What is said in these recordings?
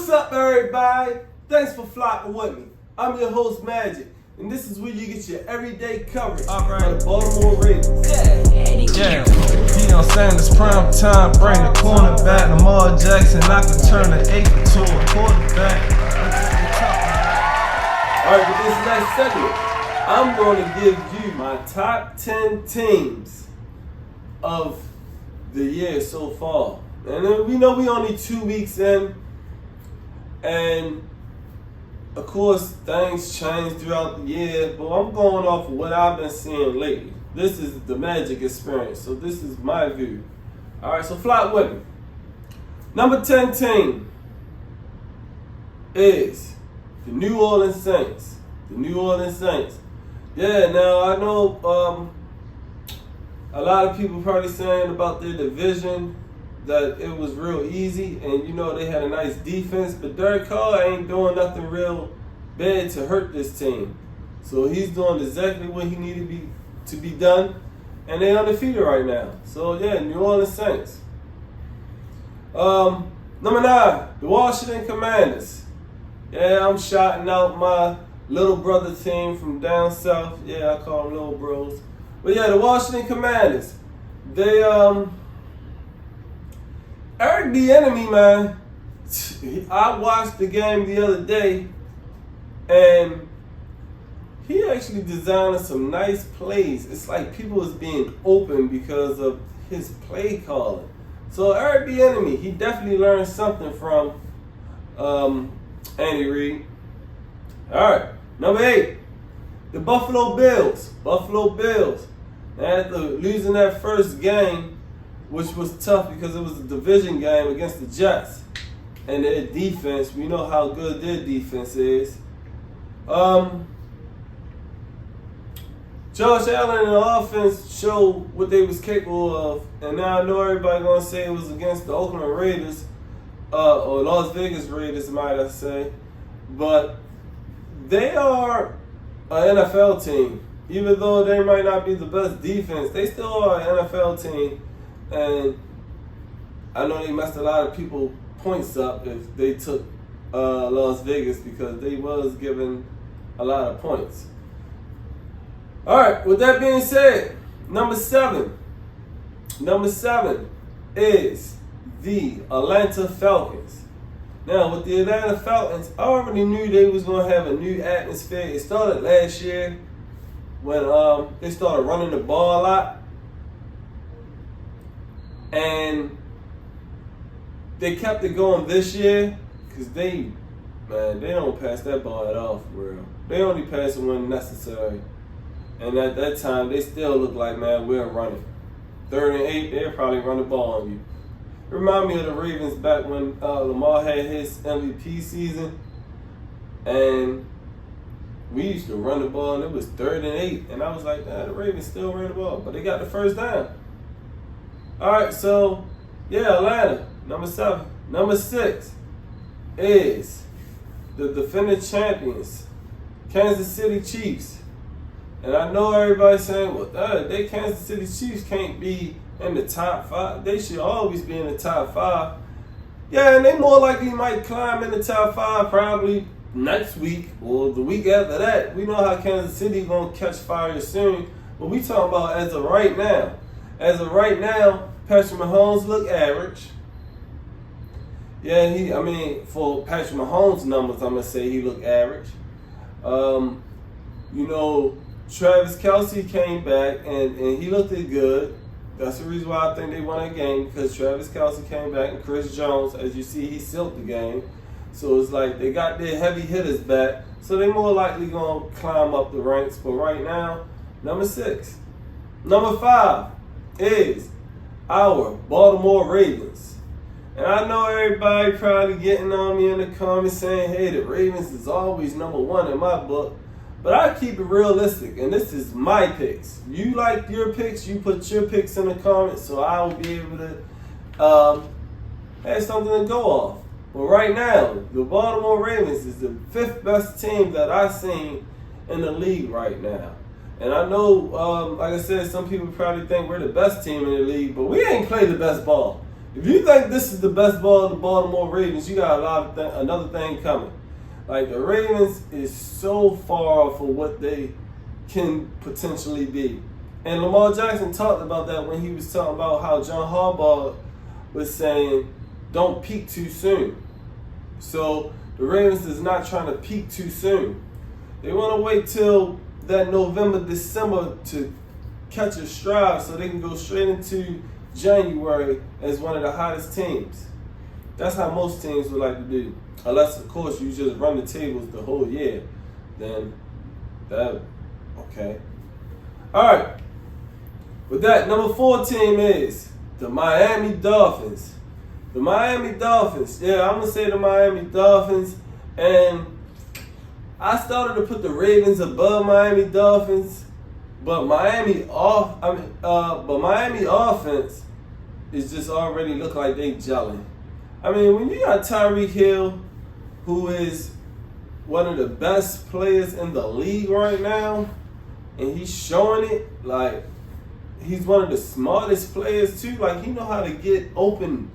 What's up, everybody? Thanks for flocking with me. I'm your host, Magic, and this is where you get your everyday coverage of the Baltimore Ravens. Yeah, Deion Sanders, prime time, bring the cornerback. Lamar Jackson, I can turn an 8 to a quarterback. Alright, with this next segment, I'm going to give you my top 10 teams of the year so far. And then we know we only 2 weeks in, and of course things change throughout the year, but I'm going off of what I've been seeing lately. This is the Magic experience, so this is my view. Alright, so flock with me. Number 10 team is the New Orleans Saints. The New Orleans Saints. Yeah, now I know a lot of people probably saying about their division that it was real easy, and you know they had a nice defense, but Derek Carr ain't doing nothing real bad to hurt this team. So he's doing exactly what he needed to be done, and they undefeated right now. So yeah, New Orleans Saints. Number 9, the Washington Commanders. Yeah, I'm shouting out my little brother team from down south. Yeah, I call them little bros. But yeah, the Washington Commanders. They Eric the Enemy, man. I watched the game the other day, and he actually designed some nice plays. It's like people was being open because of his play calling. So Eric the Enemy, he definitely learned something from Andy Reid. All right, number 8, the Buffalo Bills. Buffalo Bills. After losing that first game, which was tough because it was a division game against the Jets, and their defense, we know how good their defense is. Josh Allen and the offense showed what they was capable of, and now I know everybody gonna say it was against the Oakland Raiders, or Las Vegas Raiders, might I say, but they are an NFL team. Even though they might not be the best defense, they still are an NFL team. And I know they messed a lot of people points up if they took Las Vegas, because they was given a lot of points. All right, with that being said, number 7 is the Atlanta Falcons. Now, with the Atlanta Falcons, I already knew they was going to have a new atmosphere. It started last year when they started running the ball a lot. And they kept it going this year because they don't pass that ball at all for real. They only pass it when necessary. And at that time, they still look like, man, we're running. 3rd and 8, they'll probably run the ball on you. Remind me of the Ravens back when Lamar had his MVP season. And we used to run the ball, and it was 3rd and 8. And I was like, nah, the Ravens still ran the ball. But they got the first down. All right, so, yeah, Atlanta, number 7. Number 6 is the defending champions, Kansas City Chiefs. And I know everybody's saying, well, they Kansas City Chiefs can't be in the top 5. They should always be in the top 5. Yeah, and they more likely might climb in the top 5 probably next week or the week after that. We know how Kansas City going to catch fire soon. But we talking about as of right now. As of right now, Patrick Mahomes look average. Yeah, for Patrick Mahomes' numbers, I'm going to say he look average. Travis Kelce came back and he looked good. That's the reason why I think they won that game, because Travis Kelce came back and Chris Jones, as you see, he sealed the game. So it's like they got their heavy hitters back, so they more likely going to climb up the ranks. But right now, number 6. Number 5 is our Baltimore Ravens. And I know everybody probably getting on me in the comments saying, hey, the Ravens is always number 1 in my book. But I keep it realistic, and this is my picks. You like your picks, you put your picks in the comments, so I will be able to have something to go off. But right now, the Baltimore Ravens is the 5th best team that I've seen in the league right now. And I know, like I said, some people probably think we're the best team in the league, but we ain't played the best ball. If you think this is the best ball of the Baltimore Ravens, you got another thing coming. Like, the Ravens is so far off of what they can potentially be. And Lamar Jackson talked about that when he was talking about how John Harbaugh was saying, don't peak too soon. So the Ravens is not trying to peak too soon. They want to wait till that November, December to catch a stride so they can go straight into January as one of the hottest teams. That's how most teams would like to do. Unless, of course, you just run the tables the whole year. Then that, okay. All right. With that, number 4 team is the Miami Dolphins. The Miami Dolphins. Yeah, I'm going to say the Miami Dolphins. And I started to put the Ravens above Miami Dolphins. But Miami offense is just already look like they gelling. I mean, when you got Tyreek Hill, who is one of the best players in the league right now, and he's showing it, like, he's one of the smartest players too. Like, he know how to get open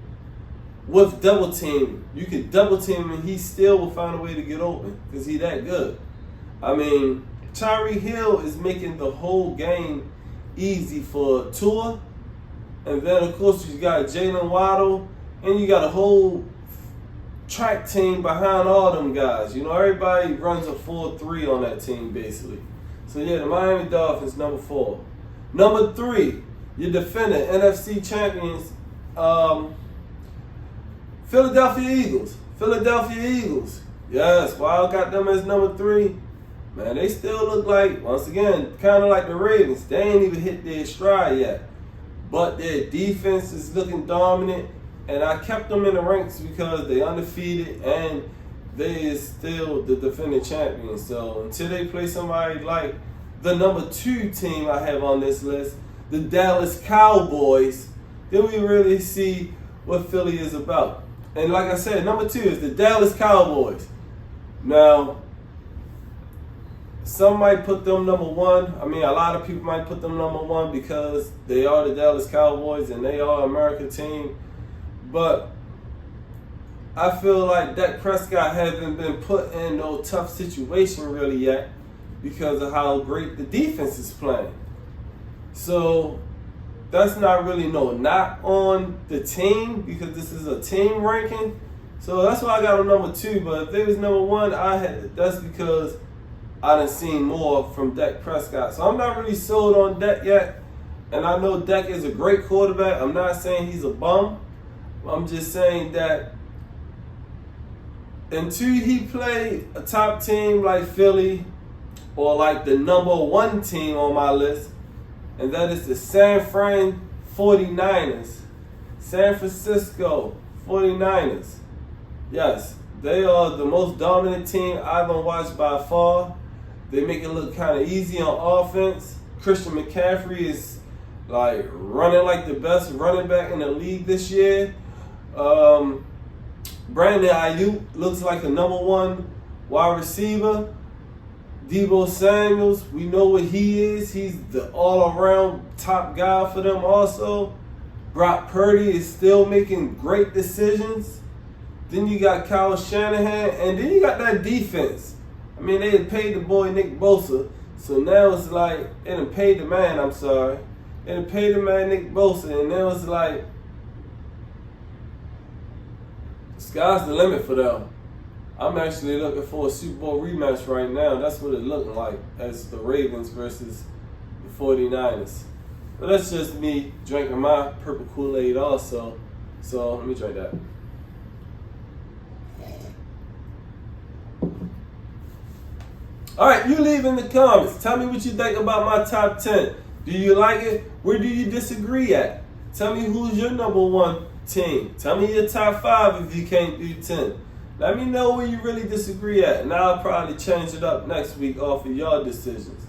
with double team. You can double team him and he still will find a way to get open because he that good. I mean, Tyreek Hill is making the whole game easy for Tua. And then, of course, you got Jalen Waddle, and you got a whole track team behind all them guys. You know, everybody runs a 4-3 on that team, basically. So, yeah, the Miami Dolphins, number 4. Number 3, your defender, NFC champions, Philadelphia Eagles. Philadelphia Eagles. Yes, Wild got them as number 3. Man, they still look like, once again, kind of like the Ravens. They ain't even hit their stride yet. But their defense is looking dominant. And I kept them in the ranks because they undefeated and they is still the defending champions. So until they play somebody like the number 2 team I have on this list, the Dallas Cowboys, then we really see what Philly is about. And like I said, number 2 is the Dallas Cowboys. Now, some might put them number 1. I mean, a lot of people might put them number 1 because they are the Dallas Cowboys and they are an American team. But I feel like Dak Prescott hasn't been put in no tough situation really yet because of how great the defense is playing. So that's not really no knock on the team because this is a team ranking. So that's why I got them number 2. But if they was number 1, that's because I done seen more from Dak Prescott. So I'm not really sold on Dak yet. And I know Dak is a great quarterback. I'm not saying he's a bum. I'm just saying that until he play a top team like Philly or like the number 1 team on my list, and that is the San Fran 49ers. San Francisco 49ers. Yes, they are the most dominant team I've ever watched by far. They make it look kind of easy on offense. Christian McCaffrey is like running like the best running back in the league this year. Brandon Ayuk looks like a number 1 wide receiver. Deebo Samuels, we know what he is. He's the all-around top guy for them also. Brock Purdy is still making great decisions. Then you got Kyle Shanahan, and then you got that defense. I mean, they had paid the boy Nick Bosa, so now it's like, they done paid the man, I'm sorry. They done paid the man Nick Bosa, and now it's like, sky's the limit for them. I'm actually looking for a Super Bowl rematch right now. That's what it's looking like as the Ravens versus the 49ers. But that's just me drinking my purple Kool-Aid also. So let me drink that. All right, you leave in the comments. Tell me what you think about my top 10. Do you like it? Where do you disagree at? Tell me who's your number 1 team. Tell me your top 5 if you can't do 10. Let me know where you really disagree at, and I'll probably change it up next week off of y'all decisions.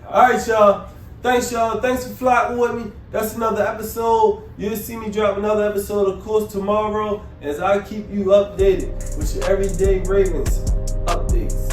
All right, y'all. Thanks, y'all. Thanks for flocking with me. That's another episode. You'll see me drop another episode, of course, tomorrow as I keep you updated with your everyday Ravens updates.